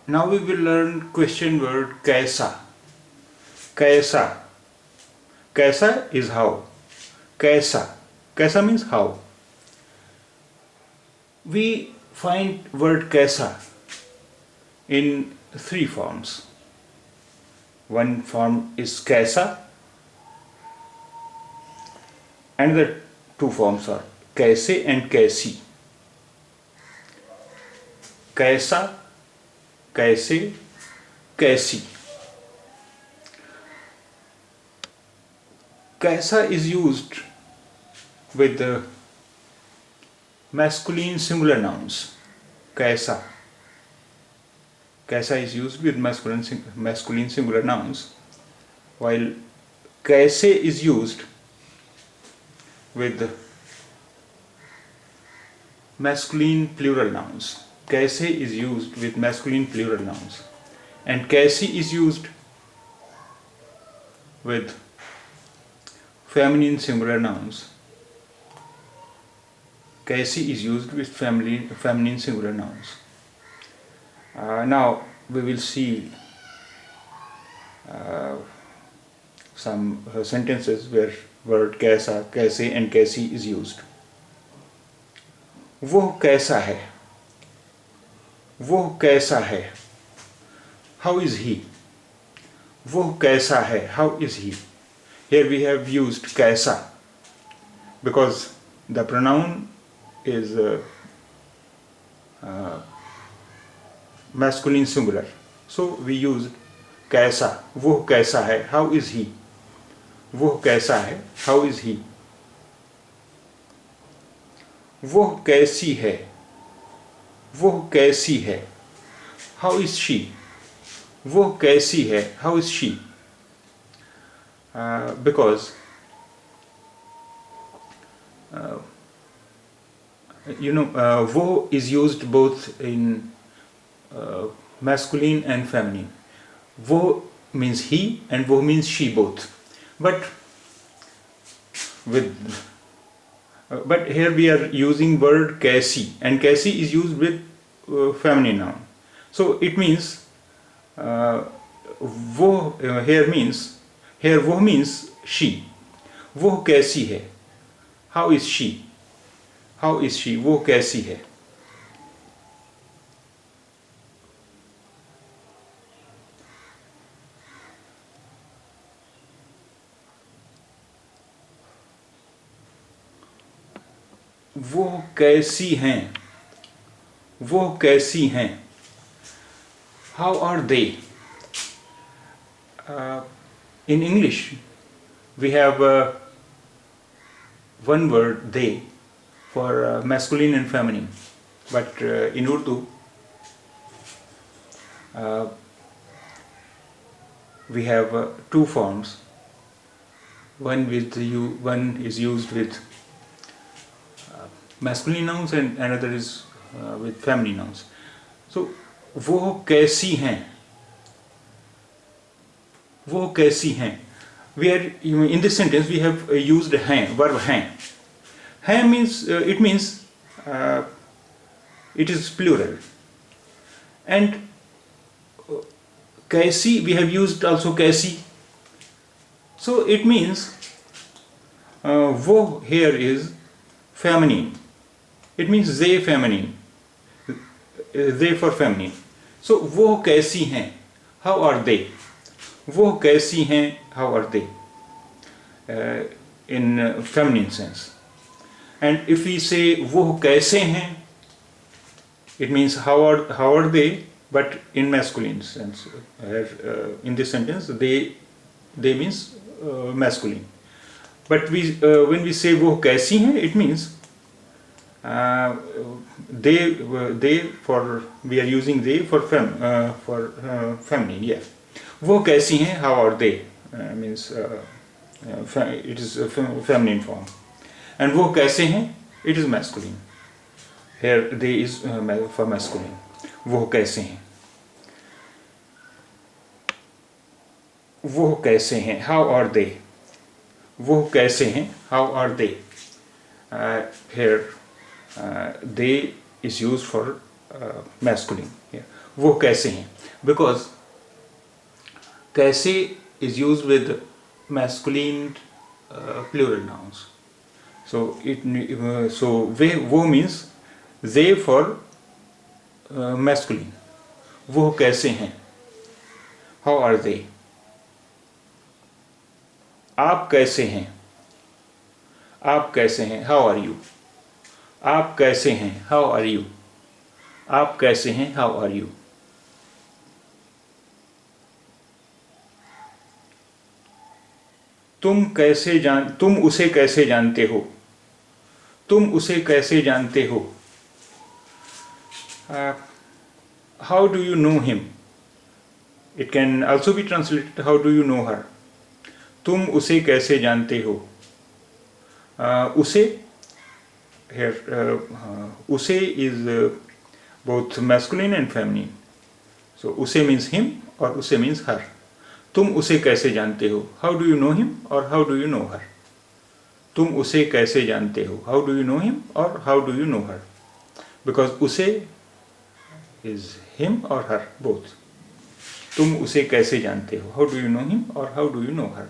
Now we will learn question word kaisa. Kaisa. Kaisa is how. Kaisa. Kaisa means how. We find word kaisa in three forms. One form is kaisa. Another two forms are kaise and kaisi. Kaisa, kaise, kaisi. Kaisa is used with the masculine singular nouns. Kaisa. Kaisa is used with masculine singular nouns, while kaise is used with masculine plural nouns. Kaise is used with masculine plural nouns, and kaisi is used with feminine singular nouns. Kaisi is used with feminine singular nouns. Now we will see some sentences where word kaisa, kaise and kaisi is used. वो कैसा है. वो कैसा है. How is he? वो कैसा है. How is he? Here we have used kaisa because the pronoun is masculine singular. So we used kaisa. वो कैसा है. How is he? वो कैसा है. How is he? वो कैसी है. वो कैसी है. How is she? वो कैसी है. How is she? Because वो is used both in masculine and feminine. वो means he and वो means she both. But here we are using word kaisi, and kaisi is used with feminine noun. So it means वो here वो means she. वो कैसी है. How is she? How is she? वो कैसी है. वो कैसी हैं. वो कैसी हैं. How are they? In English we have one word they for masculine and feminine, but in Urdu we have two forms. One is used with masculine nouns and another is with feminine nouns. So वो कैसी हैं. वो कैसी हैं. We are in this sentence we have used हैं, verb हैं. हैं means it means it is plural, and कैसी we have used also कैसी. So it means वो here is feminine. It means they feminine. They for feminine. So वो कैसी हैं. How are they? वो कैसी हैं. How are they? In feminine sense. And if we say वो कैसे हैं, it means how are they, but in masculine sense. In this sentence they means masculine. But when we say वो कैसी हैं, it means they for we are using they for feminine. Yeah. वो कैसी हैं. How are they? Means it is a feminine form. And वो कैसे हैं, it is masculine. Here they is for masculine. वो कैसे हैं. वो कैसे हैं. How are they? वो कैसे हैं. How are they? Here they is used for masculine. Yeah. वो कैसे हैं, बिकॉज कैसे is used with masculine plural nouns. So वो means they for masculine. वो कैसे हैं, how are they. आप कैसे हैं, आप कैसे हैं, how are you. आप कैसे हैं, how are you. आप कैसे हैं, how are you. तुम उसे कैसे जानते हो, तुम उसे कैसे जानते हो. How do you know him. It can also be translated how do you know her. तुम उसे कैसे जानते हो. उसे here उसे is both masculine and feminine. So उसे means him और उसे means her. तुम उसे कैसे जानते हो, how do you know him or how do you know her. तुम उसे कैसे जानते हो, how do you know him or how do you know her. Because उसे is him or her both. तुम उसे कैसे जानते हो, how do you know him or how do you know her.